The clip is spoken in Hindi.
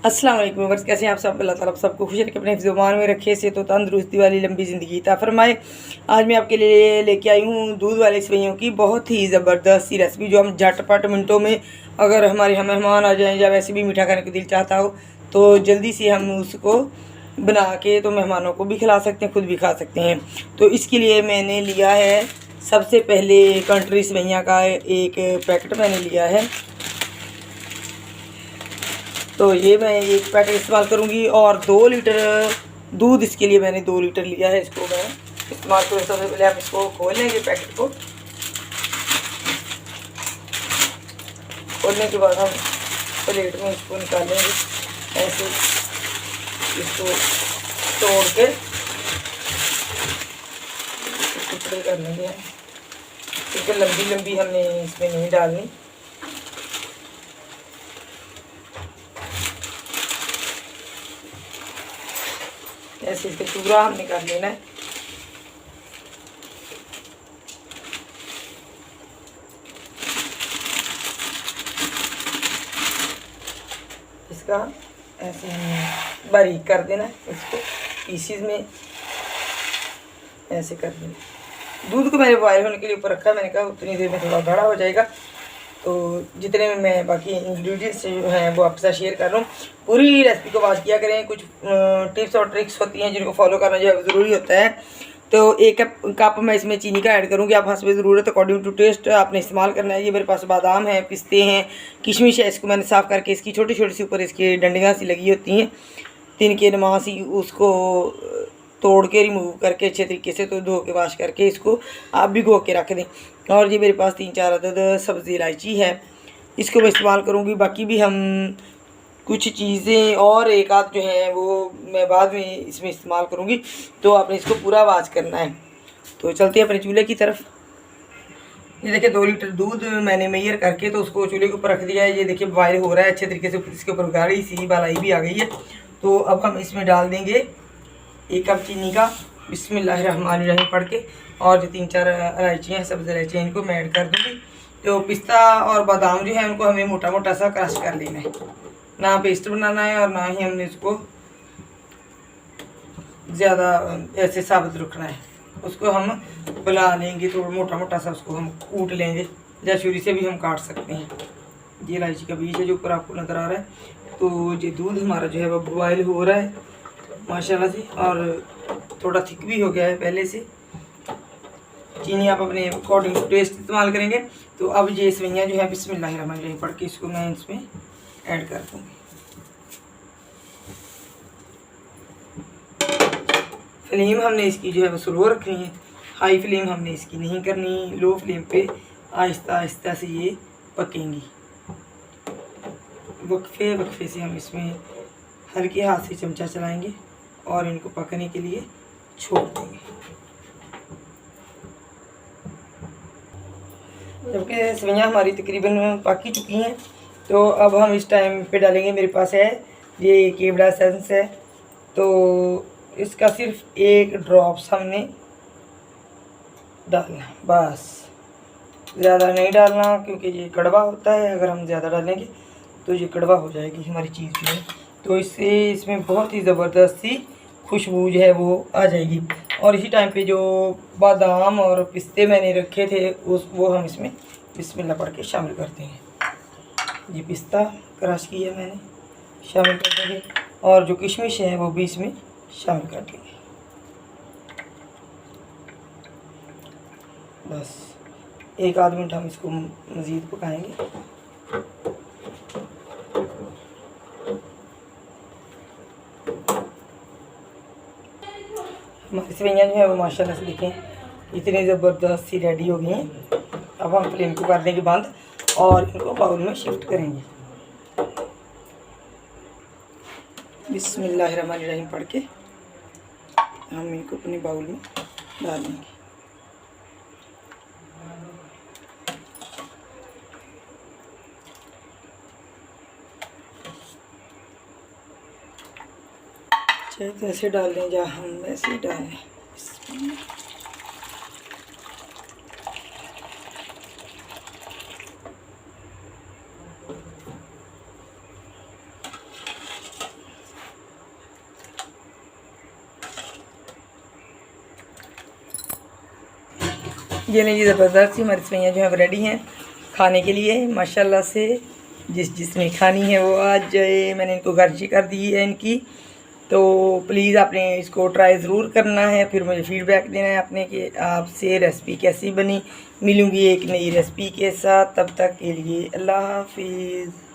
अस्सलाम वालेकुम व्यूअर्स, कैसे हैं आप सब। अल्लाह ताला आप सबको खुश रखे, अपने ज़ुबान में रखे से तो तंदुरुस्ती वाली लंबी ज़िंदगी अता फरमाए। आज मैं आपके लिए लेके आई हूँ दूध वाले सेवइयों की बहुत ही ज़बरदस्त सी रेसिपी, जो हम झटपट मिनटों में, अगर हमारे मेहमान आ जाएँ या वैसे भी मीठा खाने को दिल चाहता हो तो जल्दी से हम उसको बना के तो मेहमानों को भी खिला सकते हैं, खुद भी खा सकते हैं। तो इसके लिए मैंने लिया है सबसे पहले कंट्री सेवइयाँ का एक पैकेट मैंने लिया है। तो ये मैं एक पैकेट इस्तेमाल करूँगी और 2 लीटर दूध, इसके लिए मैंने 2 लीटर लिया है। इसको मैं इस्तेमाल करूँ। सबसे पहले हम इसको खोल लेंगे पैकेट को। खोलने के बाद हम प्लेट में इसको निकालेंगे, ऐसे इसको तोड़ के टुकड़े कर लेंगे, क्योंकि लंबी लंबी हमने इसमें नहीं डालनी। ऐसे इसके पूरा हमने कर लेना है। इसका ऐसे हमने बारीक कर देना है, इसको पीसीज में ऐसे कर देना। दूध को मैंने बॉयल होने के लिए ऊपर रखा है, मैंने कहा उतनी देर में थोड़ा गाढ़ा हो जाएगा। तो जितने में मैं बाकी इंग्रेडिएंट्स जो हैं वो आपके साथ शेयर कर रहा हूँ। पूरी रेसिपी को वॉच किया करें, कुछ टिप्स और ट्रिक्स होती हैं जिनको फॉलो करना जो है ज़रूरी होता है। तो 1 कप मैं इसमें चीनी का ऐड करूँगी। आप हंसबे ज़रूरत अकॉर्डिंग टू टेस्ट आपने इस्तेमाल करना है। ये मेरे पास बादाम है, पिस्ते हैं, किशमिश है। इसको मैंने साफ़ करके इसकी छोटी छोटी सी ऊपर इसकी डंडियाँ सी लगी होती हैं, तिनके नमा सी, उसको तोड़ के रिमूव करके अच्छे तरीके से तो धो के वाश करके इसको आप भिगो के रख दें। और ये मेरे पास 3-4 अदद सब्ज़ी इलायची है, इसको मैं इस्तेमाल करूँगी। बाकी भी हम कुछ चीज़ें और एक आध जो है वो मैं बाद में इसमें इस्तेमाल करूँगी। तो आपने इसको पूरा वाश करना है। तो चलते हैं अपने चूल्हे की तरफ। ये देखिए 2 लीटर दूध मैंने मेजर करके तो उसको चूल्हे के ऊपर रख दिया है। ये देखिए बॉयल हो रहा है अच्छे तरीके से, इसके ऊपर गाढ़ी सी मलाई भी आ गई है। तो अब हम इसमें डाल देंगे 1 कप चीनी का, बिस्मिल्लाहिर्रहमानिर्रहीम पढ़ के। और जो 3-4 इलायचियाँ, सब्ज़ इलायचियाँ, इनको मैं ऐड कर दूँगी। तो पिस्ता और बादाम जो है उनको हमें मोटा मोटा सा क्रश कर लेना है, ना पेस्ट बनाना है और ना ही हमने इसको ज़्यादा ऐसे साबुत रखना है। उसको हम बुला लेंगे, थोड़ा मोटा मोटा सा उसको हम कूट लेंगे, या छुरी से भी हम काट सकते हैं। ये इलायची का बीज है जो ऊपर आपको नज़र आ रहा है। तो ये दूध हमारा जो है वो बॉयल हो रहा है माशाल्लाह से, और थोड़ा थिक भी हो गया है पहले से। चीनी आप अपने अकॉर्डिंग टू टेस्ट इस्तेमाल करेंगे। तो अब ये सेवइयाँ जो है बिस्मिल्लाहिर्रहमानिर्रहीम पढ़ के इसको मैं इसमें ऐड कर दूँगी। फ्लेम हमने इसकी जो है वो स्लो रखनी है, हाई फ्लेम हमने इसकी नहीं करनी। लो फ्लेम पे आहिस्ता आहिस्ता से ये पकेंगी। वक्फे वक्फे से हम इसमें हल्के हाथ से चमचा चलाएंगे और इनको पकने के लिए छोड़ देंगे। जबकि सेवइयाँ हमारी तकरीबन पक ही चुकी हैं, तो अब हम इस टाइम पे डालेंगे, मेरे पास है ये केवड़ा एसेंस है। तो इसका सिर्फ 1 ड्रॉप्स हमने डालना, बस ज़्यादा नहीं डालना, क्योंकि ये कड़वा होता है। अगर हम ज़्यादा डालेंगे तो ये कड़वा हो जाएगी हमारी चीज़ जो है। तो इससे इसमें बहुत ही ज़बरदस्त सी खुशबू जो है वो आ जाएगी। और इसी टाइम पे जो बादाम और पिस्ते मैंने रखे थे वो हम इसमें बिस्मिल्लाह पढ़ के शामिल कर देंगे। ये पिस्ता क्रश किया मैंने, शामिल कर देंगे। और जो किशमिश है वो भी इसमें शामिल कर देंगे। बस 1 आध मिनट हम इसको मज़ीद पकाएंगे। हमारी सेवइयाँ जो है वो माशाल्लाह से देखें इतनी ज़बरदस्त सी रेडी हो गई हैं। अब हम फ्लेम को कर देंगे बंद और इनको बाउल में शिफ्ट करेंगे। बिस्मिल्लाहिर्रहमानिर्रहीम पढ़ के हम इनको अपने बाउल में डाल देंगे। चाहे जैसे डाल लें या हम वैसे ही डालें। ये नहीं ज़बरदस्त सी हमारी सवैयाँ जो है रेडी हैं खाने के लिए माशाल्लाह से। जिसने खानी है वो आज जाए। मैंने इनको गर्जी कर दी है इनकी, तो प्लीज़ आपने इसको ट्राई ज़रूर करना है, फिर मुझे फ़ीडबैक देना है आपने कि आपसे रेसिपी कैसी बनी। मिलूँगी एक नई रेसिपी के साथ, तब तक के लिए अल्लाह हाफिज़।